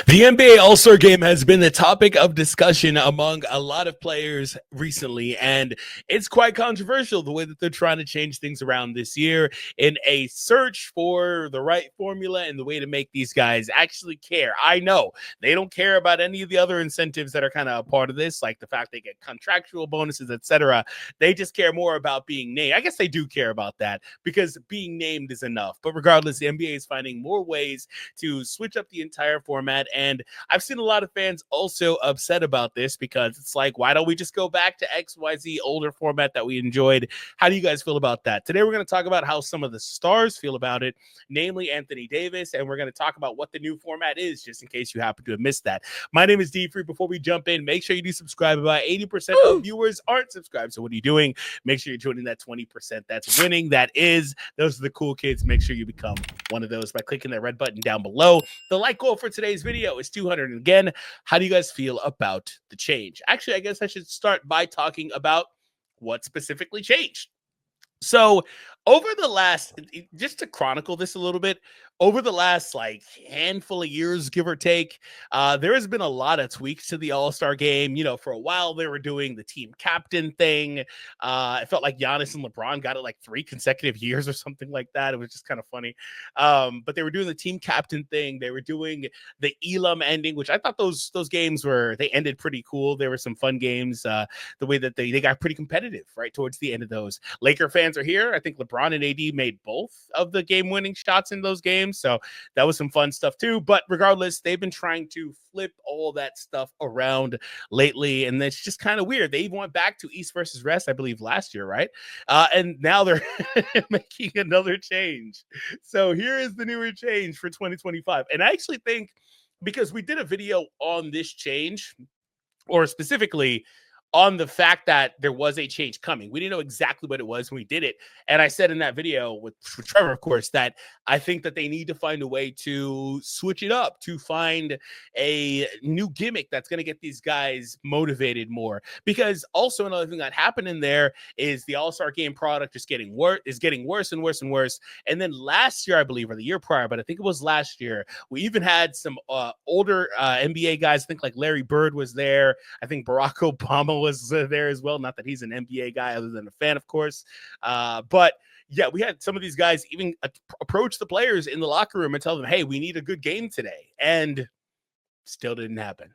The NBA All-Star Game has been the topic of discussion among a lot of players recently, and it's quite controversial the way that they're trying to change things around this year in a search for the right formula and the way to make these guys actually care. I know they don't care about any of the other incentives that are kind of a part of this, like the fact they get contractual bonuses, etc. They just care more about being named. I guess they do care about that because being named is enough. But regardless, the NBA is finding more ways to switch up the entire format. And I've seen a lot of fans also upset about this because it's like, why don't we just go back to XYZ older format that we enjoyed? How do you guys feel about that? Today, we're going to talk about how some of the stars feel about it, namely Anthony Davis. And we're going to talk about what the new format is, just in case you happen to have missed that. My name is DFree. Before we jump in, make sure you do subscribe. About 80% of viewers aren't subscribed. So what are you doing? Make sure you're joining that 20% that's winning. Those are the cool kids. Make sure you become one of those by clicking that red button down below. The like goal for today's video is 200. And again, how do you guys feel about the change? Actually, I guess I should start by talking about what specifically changed. So over the last, just to chronicle this a little bit, over the last like handful of years, give or take, there has been a lot of tweaks to the All-Star game. You know, for a while they were doing the team captain thing. It felt like Giannis and LeBron got it like 3 consecutive years or something like that. It was just kind of funny. But they were doing the team captain thing. They were doing the Elam ending, which I thought those games they ended pretty cool. There were some fun games. The way that they got pretty competitive right towards the end of those. Laker fans are here. I think LeBron and AD made both of the game-winning shots in those games. So that was some fun stuff too. But regardless, they've been trying to flip all that stuff around lately. And it's just kind of weird. They even went back to East versus West, I believe, last year, right? And now they're making another change. So here is the newer change for 2025. And I actually think because we did a video on this change, or specifically on the fact that there was a change coming. We didn't know exactly what it was when we did it. And I said in that video with Trevor, of course, that I think that they need to find a way to switch it up, to find a new gimmick that's going to get these guys motivated more. Because also another thing that happened in there is the All-Star Game product is getting worse and worse and worse. And then last year, I believe, or the year prior, but I think it was last year, we even had some older NBA guys. I think like Larry Bird was there. I think Barack Obama was there as well. Not that he's an NBA guy other than a fan, of course. But yeah, we had some of these guys even approach the players in the locker room and tell them, hey, we need a good game today. And still didn't happen.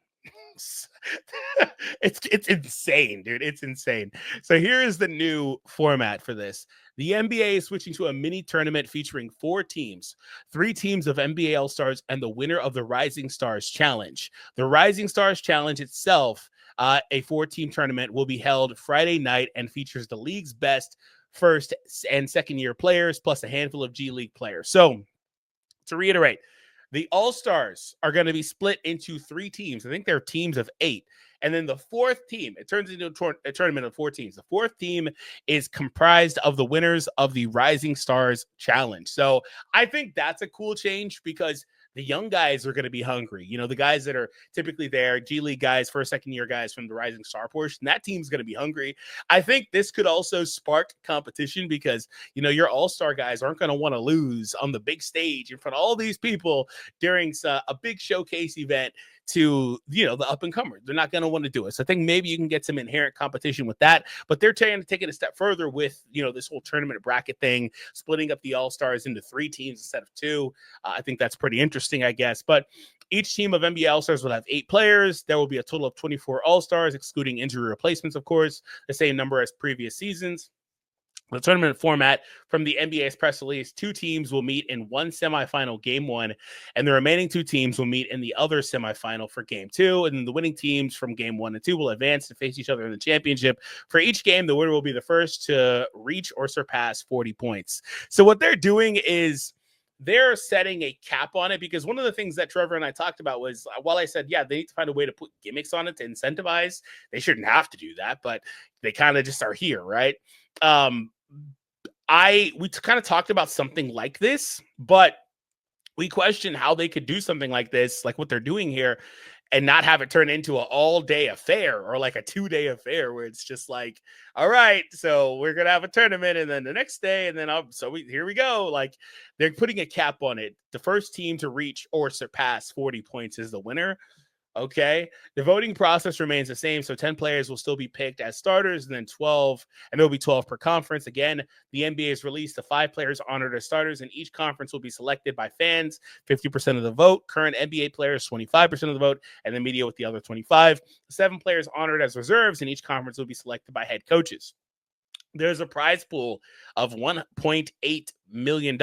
It's insane, dude. It's insane. So here is the new format for this. The NBA is switching to a mini tournament featuring 4 teams, 3 teams of NBA All-Stars, and the winner of the Rising Stars Challenge. The Rising Stars Challenge itself, a 4-team tournament, will be held Friday night and features the league's best first and second year players, plus a handful of G League players. So to reiterate, the All-Stars are going to be split into 3 teams. I think they're teams of 8. And then the 4th team, it turns into a tournament of 4 teams. The 4th team is comprised of the winners of the Rising Stars Challenge. So I think that's a cool change because the young guys are going to be hungry. You know, the guys that are typically there, G League guys, first, second year guys from the Rising Star portion, that team's going to be hungry. I think this could also spark competition because, you know, your all-star guys aren't going to want to lose on the big stage in front of all these people during a big showcase event to, you know, the up-and-comers. They're not going to want to do it. So I think maybe you can get some inherent competition with that, but they're trying to take it a step further with, you know, this whole tournament bracket thing, splitting up the All-Stars into 3 teams instead of 2. I think that's pretty interesting, I guess. But each team of NBA All-Stars will have 8 players. There will be a total of 24 All-Stars, excluding injury replacements, of course, the same number as previous seasons. The tournament format from the NBA's press release, 2 teams will meet in one semifinal game 1, and the remaining 2 teams will meet in the other semifinal for game 2. And then the winning teams from game 1 and 2 will advance to face each other in the championship. For each game, the winner will be the first to reach or surpass 40 points. So what they're doing is they're setting a cap on it, because one of the things that Trevor and I talked about was, while I said, yeah, they need to find a way to put gimmicks on it to incentivize, they shouldn't have to do that, but they kind of just are here, right? We kind of talked about something like this, but we questioned how they could do something like this, like what they're doing here. and not have it turn into an all-day affair or like a 2-day affair where it's just like, all right, so we're gonna have a tournament and then the next day and then here we go. Like, they're putting a cap on it. The first team to reach or surpass 40 points is the winner. Okay. The voting process remains the same. So 10 players will still be picked as starters, and then 12, and it'll be 12 per conference. Again, the NBA has released the 5 players honored as starters, and each conference will be selected by fans, 50% of the vote, current NBA players, 25% of the vote, and the media with the other 25. 7 players honored as reserves, and each conference will be selected by head coaches. There's a prize pool of $1.8 million.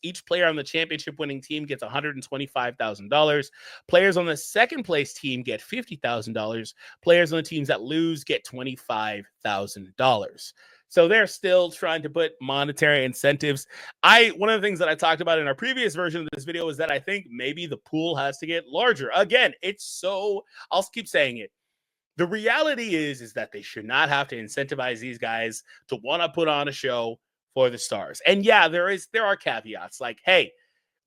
Each player on the championship winning team gets $125,000. Players on the second place team get $50,000. Players on the teams that lose get $25,000. So they're still trying to put monetary incentives. One of the things that I talked about in our previous version of this video is that I think maybe the pool has to get larger. Again, I'll keep saying it. The reality is that they should not have to incentivize these guys to want to put on a show for the stars. And yeah, there are caveats like, hey,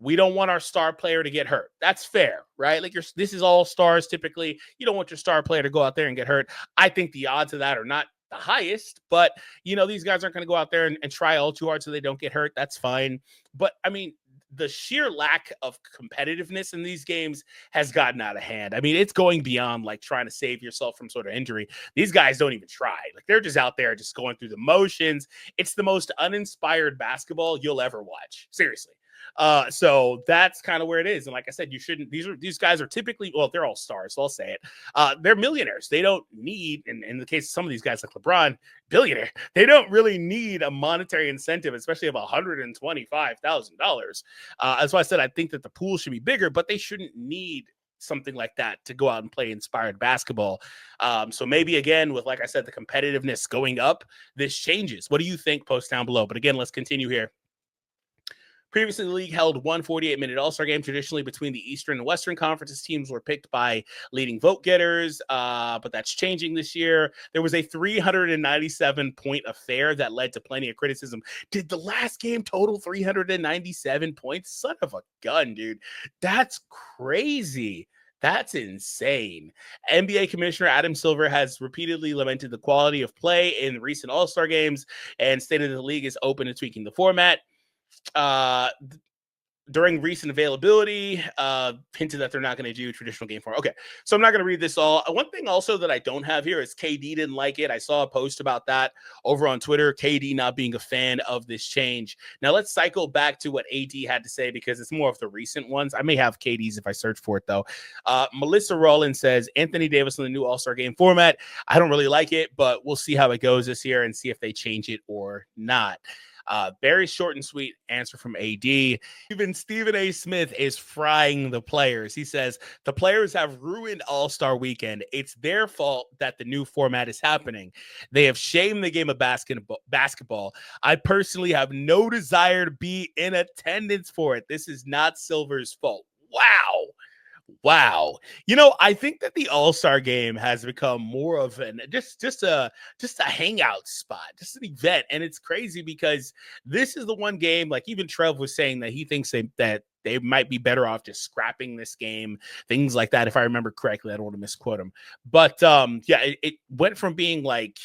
we don't want our star player to get hurt. That's fair, right? Like, this is all stars typically. You don't want your star player to go out there and get hurt. I think the odds of that are not the highest, but these guys aren't going to go out there and try all too hard so they don't get hurt. That's fine. But I mean, the sheer lack of competitiveness in these games has gotten out of hand. I mean, it's going beyond like trying to save yourself from sort of injury. These guys don't even try. Like, they're just out there just going through the motions. It's the most uninspired basketball you'll ever watch. Seriously. So that's kind of where it is. And like I said, you shouldn't, these guys are typically, well, they're all stars, so I'll say it. They're millionaires. They don't need, in the case of some of these guys like LeBron, billionaire, they don't really need a monetary incentive, especially of $125,000. That's why I said I think that the pool should be bigger, but they shouldn't need something like that to go out and play inspired basketball. So maybe, again, with, like I said, the competitiveness going up, this changes. What do you think? Post down below. But again, let's continue here. Previously, the league held one 48-minute All-Star game. Traditionally, between the Eastern and Western conferences, teams were picked by leading vote getters, but that's changing this year. There was a 397-point affair that led to plenty of criticism. Did the last game total 397 points? Son of a gun, dude. That's crazy. That's insane. NBA Commissioner Adam Silver has repeatedly lamented the quality of play in recent All-Star games and stated that the league is open to tweaking the format. During recent availability, hinted that they're not going to do traditional game form. Okay, so I'm not going to read this all. One thing also that I don't have here is KD didn't like it. I saw a post about that over on Twitter, KD not being a fan of this change. Now let's cycle back to what AD had to say, because it's more of the recent ones. I may have KD's if I search for it, though. Melissa Rowland says, Anthony Davis in the new All-Star game format. I don't really like it, but we'll see how it goes this year and see if they change it or not. Very short and sweet answer from AD. Even Stephen A. Smith is frying the players. He says, the players have ruined All-Star Weekend. It's their fault that the new format is happening. They have shamed the game of basketball. I personally have no desire to be in attendance for it. This is not Silver's fault. Wow. I think that the All-Star game has become more of an just a hangout spot, just an event. And it's crazy because this is the one game, like even Trev was saying that he thinks that they might be better off just scrapping this game, things like that. If I remember correctly, I don't want to misquote him. But it went from being like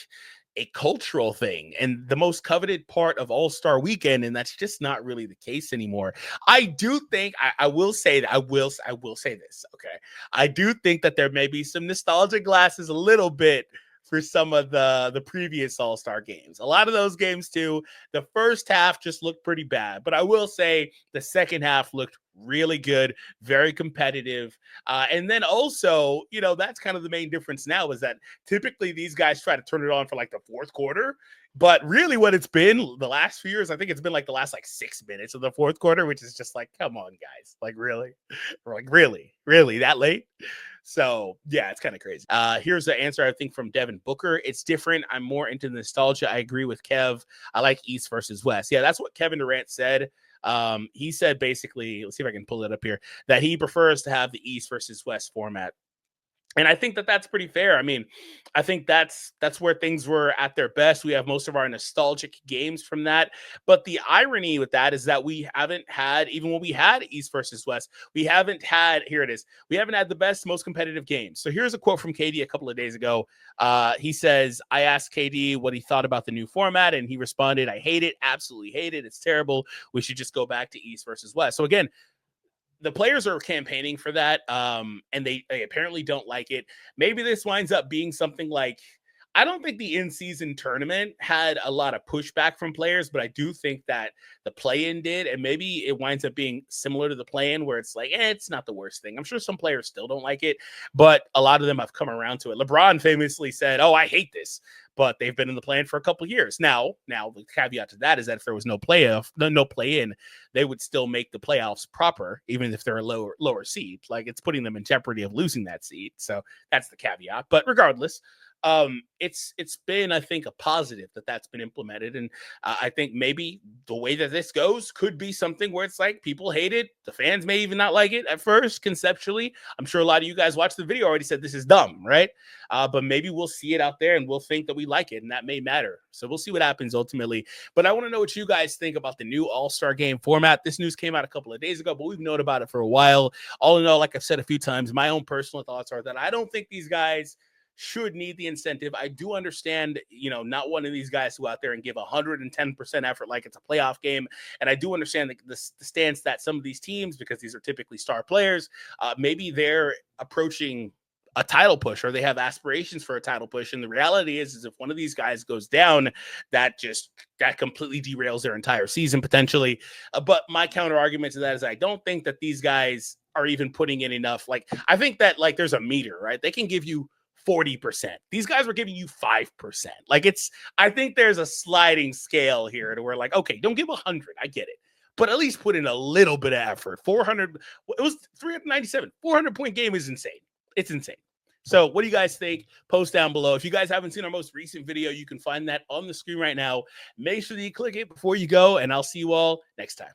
a cultural thing and the most coveted part of All-Star Weekend, and that's just not really the case anymore. I do think I will say that I will say this. Okay, I do think that there may be some nostalgia glasses a little bit for some of the previous All-Star games. A lot of those games too, the first half just looked pretty bad, but I will say the second half looked really good, very competitive. And then also, that's kind of the main difference now is that typically these guys try to turn it on for like the fourth quarter. But really what it's been the last few years, I think it's been like the last 6 minutes of the fourth quarter, which is just like, come on, guys. Like, really? Like, really that late? So, yeah, it's kind of crazy. Here's the answer, I think, from Devin Booker. It's different. I'm more into nostalgia. I agree with Kev. I like East versus West. Yeah, that's what Kevin Durant said. He said basically, let's see if I can pull it up here, that he prefers to have the East versus West format. And I think that that's pretty fair. I mean, I think that's where things were at their best. We have most of our nostalgic games from that. But the irony with that is that we haven't had, even when we had East versus West, we haven't had, here it is, we haven't had the best, most competitive games. So here's a quote from KD a couple of days ago. He says, I asked KD what he thought about the new format, and he responded, I hate it, absolutely hate it. It's terrible. We should just go back to East versus West. So again, the players are campaigning for that, and they apparently don't like it. Maybe this winds up being something like, I don't think the in-season tournament had a lot of pushback from players, but I do think that the play-in did, and maybe it winds up being similar to the play-in where it's like, it's not the worst thing. I'm sure some players still don't like it, but a lot of them have come around to it. LeBron famously said, oh, I hate this, but they've been in the play-in for a couple of years. Now the caveat to that is that if there was no play-in, they would still make the playoffs proper, even if they're a lower seed. Like, it's putting them in jeopardy of losing that seed. So that's the caveat. But regardless, it's been, I think, a positive that's been implemented. And I think maybe the way that this goes could be something where it's like people hate it. The fans may even not like it at first, conceptually. I'm sure a lot of you guys watched the video already said this is dumb, right? But maybe we'll see it out there and we'll think that we like it, and that may matter. So we'll see what happens ultimately. But I want to know what you guys think about the new All-Star Game format. This news came out a couple of days ago, but we've known about it for a while. All in all, like I've said a few times, my own personal thoughts are that I don't think these guys should need the incentive. I do understand, not one of these guys who out there and give 110% effort like it's a playoff game. And I do understand the stance that some of these teams, because these are typically star players, maybe they're approaching a title push or they have aspirations for a title push. And the reality is if one of these guys goes down, that completely derails their entire season potentially. But my counter argument to that is I don't think that these guys are even putting in enough. Like, I think that there's a meter, right? They can give you 40%. These guys were giving you 5%. I think there's a sliding scale here to where okay, don't give 100. I get it. But at least put in a little bit of effort. 400, it was 397. 400-point game is insane. It's insane. So what do you guys think? Post down below. If you guys haven't seen our most recent video, you can find that on the screen right now. Make sure that you click it before you go, and I'll see you all next time.